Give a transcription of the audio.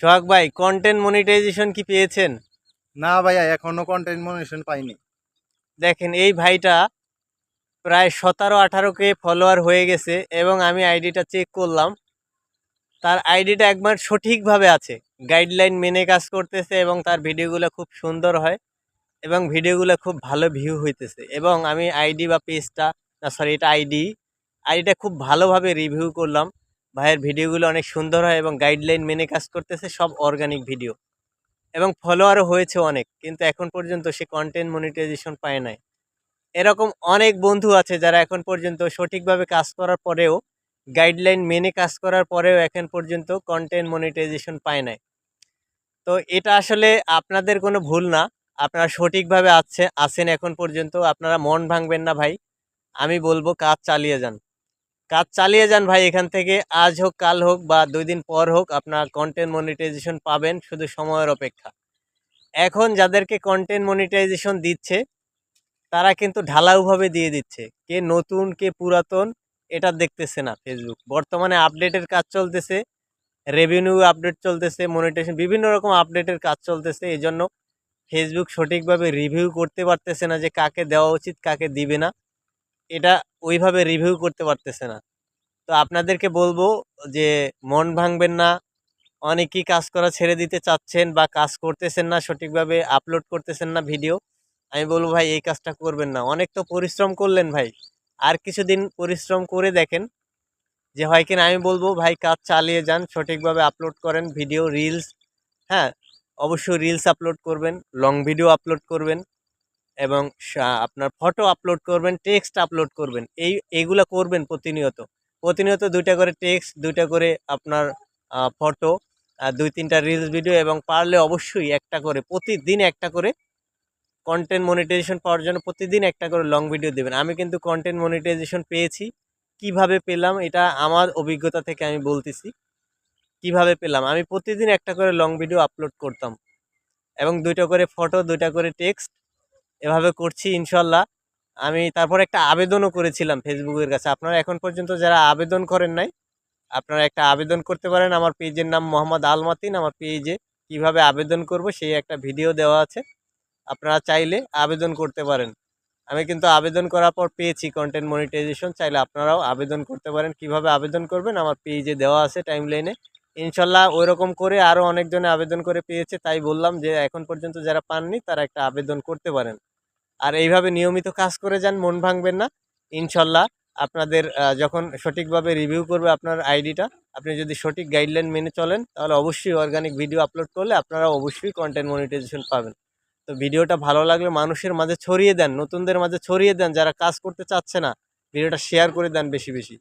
সোহাগ ভাই, content monetization কি পেয়েছেন? না ভাইয়া, এখনো কন্টেন্ট মনিটাইজেশন পাইনি। দেখেন এই ভাইটা প্রায় 17-18 কে ফলোয়ার হয়ে গেছে এবং আমি আইডিটা চেক করলাম। তার আইডিটা একবার সঠিকভাবে আছে, গাইডলাইন মেনে কাজ করতেছে এবং তার ভিডিওগুলো খুব সুন্দর হয় এবং ভিডিওগুলো খুব ভালো ভিউ হইতেছে। এবং আমি আইডি বা পেজটা, না সরি এটা আইডিটা খুব ভালোভাবে রিভিউ করলাম। ভাইয়ের ভিডিওগুলো অনেক সুন্দর হয় এবং গাইডলাইন মেনে কাজ করতেছে, সব অর্গানিক ভিডিও এবং ফলোয়ারও হয়েছে অনেক, কিন্তু এখন পর্যন্ত সে কন্টেন্ট মনিটাইজেশন পায় নাই। এরকম অনেক বন্ধু আছে যারা এখন পর্যন্ত সঠিকভাবে কাজ করার পরেও, গাইডলাইন মেনে কাজ করার পরেও এখন পর্যন্ত কন্টেন্ট মনিটাইজেশন পায় নাই। তো এটা আসলে আপনাদের কোনো ভুল না, আপনারা সঠিকভাবে আছেন এখন পর্যন্ত। আপনারা মন ভাঙবেন না ভাই, আমি বলবো কাজ চালিয়ে যান, কাজ চালিয়ে যান ভাই। এখান থেকে আজ হোক কাল হোক বা 2 দিন পর হোক আপনার কন্টেন্ট মনিটাইজেশন পাবেন, শুধু সময়ের অপেক্ষা। এখন যাদেরকে কন্টেন্ট মনিটাইজেশন দিচ্ছে তারা কিন্তু ঢালাওভাবে দিয়ে দিচ্ছে, কে নতুন কে পুরাতন এটা দেখতেছে না। ফেসবুক বর্তমানে আপডেটের কাজ চলতেছে, রেভিনিউ আপডেট চলতেছে, মনিটাইজেশন বিভিন্ন রকম আপডেটের কাজ চলতেছে। এই জন্য ফেসবুক সঠিকভাবে রিভিউ করতে পারতেছে না যে কাকে দেওয়া উচিত কাকে দিবে না, এটা ওইভাবে রিভিউ করতে পারতেছে না। তো আপনাদেরকে বলবো যে মন ভাঙবেন না। অনেকেই কাজ করা ছেড়ে দিতে চাচ্ছেন বা কাজ করতেছেন না, সঠিকভাবে আপলোড করতেছেন না ভিডিও। আমি বলবো ভাই এই কাজটা করবেন না। অনেক তো পরিশ্রম করলেন ভাই, আর কিছুদিন পরিশ্রম করে দেখেন যে হয় কিনা। আমি বলবো ভাই কাজ চালিয়ে যান, সঠিকভাবে আপলোড করেন ভিডিও, রিলস। হ্যাঁ, অবশ্যই রিলস আপলোড করবেন, লং ভিডিও আপলোড করবেন এবং আপনার ফটো আপলোড করবেন, টেক্সট আপলোড করবেন। এইগুলা করবেন প্রতিনিয়ত। প্রতিনিয়ত 2টা করে টেক্সট, 2টা করে আপনার ফটো, 2-3টা রিলস ভিডিও এবং পারলে অবশ্যই একটা করে প্রতিদিন একটা করে কন্টেন্ট মনিটাইজেশন পাওয়ার জন্য প্রতিদিন একটা করে লং ভিডিও দেবেন। আমি কিন্তু কন্টেন্ট মনিটাইজেশন পেয়েছি। কিভাবে পেলাম এটা আমার অভিজ্ঞতা থেকে আমি বলতেছি। কিভাবে পেলাম, আমি প্রতিদিন একটা করে লং ভিডিও আপলোড করতাম এবং 2টা করে ফটো, 2টা করে টেক্সট, এভাবে করছি ইনশাল্লাহ। আমি তারপর একটা আবেদনও করেছিলাম ফেসবুকের কাছে। আপনারা এখন পর্যন্ত যারা আবেদন করেন নাই, আপনারা একটা আবেদন করতে পারেন। আমার পেজের নাম মোহাম্মদ আল মাতিন। আমার পেজে কিভাবে আবেদন করব সেই একটা ভিডিও দেওয়া আছে, আপনারা চাইলে আবেদন করতে পারেন। আমি কিন্তু আবেদন করার পর পেয়েছি কন্টেন্ট মনিটাইজেশন। চাইলে আপনারাও আবেদন করতে পারেন। কিভাবে আবেদন করবেন আমার পেজে দেওয়া আছে টাইমলাইনে। ইনশাল্লাহ ওইরকম করে আরও অনেকজনে আবেদন করে পেয়েছে, তাই বললাম যে এখন পর্যন্ত যারা পাননি তারা একটা আবেদন করতে পারেন। আর এইভাবে নিয়মিত কাজ করে যান, মন ভাঙবেন না। ইনশাল্লাহ আপনাদের যখন সঠিকভাবে রিভিউ করবে আপনার আইডিটা, আপনি যদি সঠিক গাইডলাইন মেনে চলেন তাহলে অবশ্যই অর্গানিক ভিডিও আপলোড করলে আপনারা অবশ্যই কন্টেন্ট মনিটাইজেশন পাবেন। তো ভিডিওটা ভালো লাগলে মানুষের মাঝে ছড়িয়ে দেন, নতুনদের মাঝে ছড়িয়ে দেন, যারা কাজ করতে চাচ্ছে না ভিডিওটা শেয়ার করে দেন বেশি বেশি।